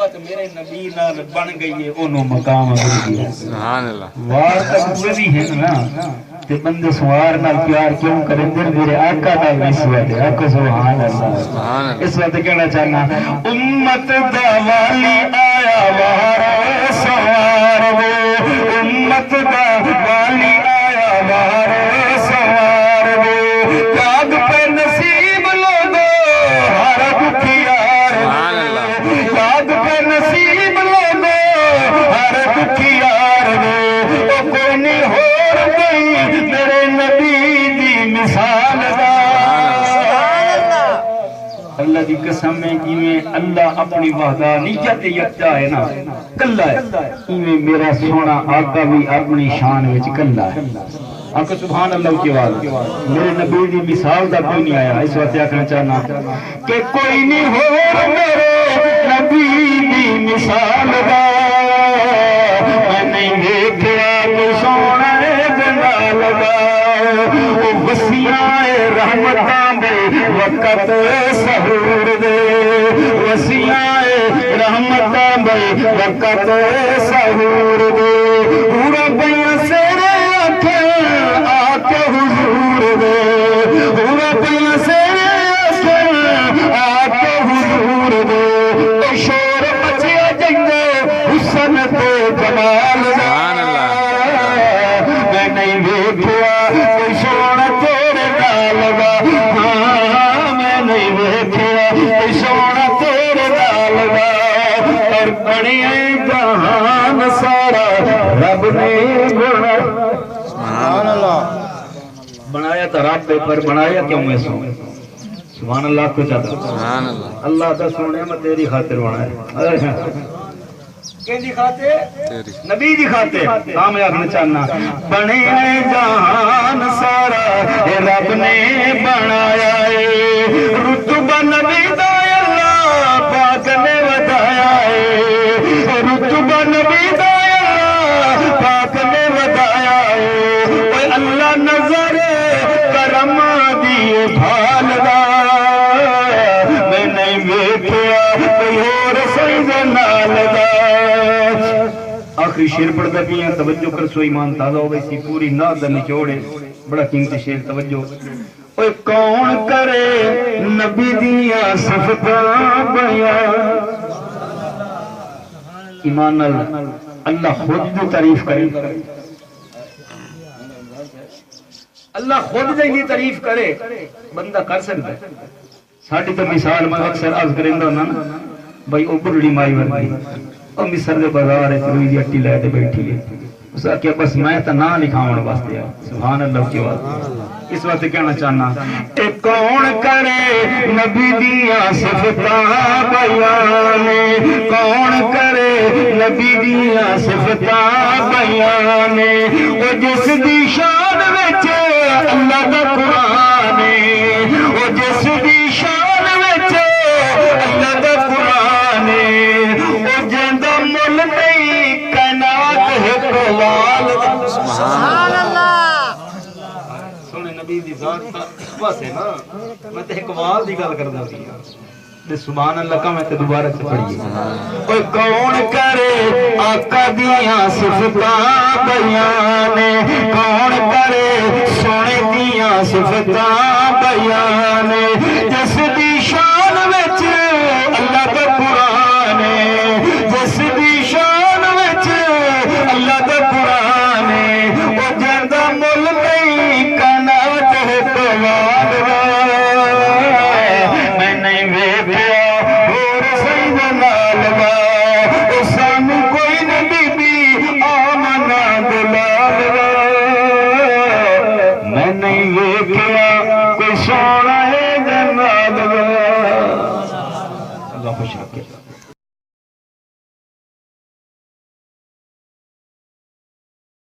محبت میرے نبی نال بن گئی ہے انہوں مقام مل گیا سبحان اللہ وار تک پورے بھی ہیں نا تے بندے سوار نال پیار کیوں کریں دل میرے آقا نال نسبت ہے آقا سبحان اللہ اس وقت کہنا چاہنا امت دا والی آیا وار سوار وہ امت دا والی آیا وار سوار وہ یاد پہ نصیب لوگو ہر دکھیار یاد پہ نصیب لوگو ہر دکھیار وہ کوئی نہیں ہو گئی میرے نبی دی مثال دا اللہ دی قسم ہے کہ اللہ اپنی وحدانیت یکتا ہے نا کلا ہے میرا سونا آقا بھی اپنی شان وچ کلا ہے آقا سبحان اللہ کی آواز میرے نبی دی مثال دا کوئی نہیں آیا اس وقت آکھنا چاہنا کہ کوئی نہیں ہو میرے نبی دی مثال دا میں نہیں دیکھا کہ سونا جنال دا وہ وسیعہ رحمتاں دے وقت سحور دے وسیعہ رحمتاں دے وقت سحور دے پورا بیاں سیرے آکھیں آکے حضور دے پورا بیاں سیرے آکھیں آکے حضور دے شور مچیا جنگے حسن تے جمال دا میں نہیں دیکھا کوئی سونا تیرے نال دا میں نہیں دیکھا کوئی سونا تیرے نال دا اور بنیا جہان سارا رب نے سبحان اللہ بنایا تو رب پر بنایا کیوں میں سبحان اللہ کو چاہتا سبحان اللہ اللہ تا سونے میں تیری خاطر بنایا کہ دی خاطر نبی دی خاطر ہم آخنا چاہنا بنے جہان سارا رب نے بنایا ہے رتبہ نبی دا اللہ پاک نے ودایا ہے رتبہ نبی دا اللہ پاک نے ودایا ہے اوے اللہ نظر کرم دی بھال دا میں نہیں ویکھیا کوئی اور سید نال دا آخری شیر پڑھتا بھی ہیں توجہ کر سو ایمان تازہ ہو گئی پوری ناز دا نچوڑے بڑا قیمتی شیر توجہ اوے کون کرے نبی دیا صفتاں بیان ایمان اللہ خود جو تعریف کرے اللہ خود جی تعریف کرے بندہ کر سکتا ہے ساڑھی تو مثال میں اکثر عرض کریں نا بھائی او بڑھڑی مائی ورگی اور مصر دے بازار ہے روئی دی اٹی لے دے بیٹھی ہے اس کا کیا بس میں تا نہ لکھاؤں واسطے سبحان اللہ کی بات اس وقت کہنا چاہنا اے کون کرے نبی دیا صفتاں بیان کون کرے نبی دیا صفتاں بیان او جس دی شان وچ اللہ دا قرآن او جس دی شان وچ اللہ دا قرآن او جندا مل نہیں کائنات ہے کمال سبحان اللہ سونے نبی دی ذات کا بس ہے نا میں تے کمال دی گل کردا سی تے سبحان اللہ کا میں تے دوبارہ سے پڑھیے اوے کون کرے آقا دیاں صفتاں بیان کون کرے سونے دیاں صفتاں بیان جس دی شان وچ اللہ دا قرآن جس دی شان وچ اللہ دا قرآن او جندا مل نہیں کائنات ہے کمال میں نہیں ویکھیا ہور سید نال دا او سانو کوئی نہیں بی بی آمنا دلال میں نہیں ویکھیا کوئی سونا ہے جنال اللہ خوش رکھے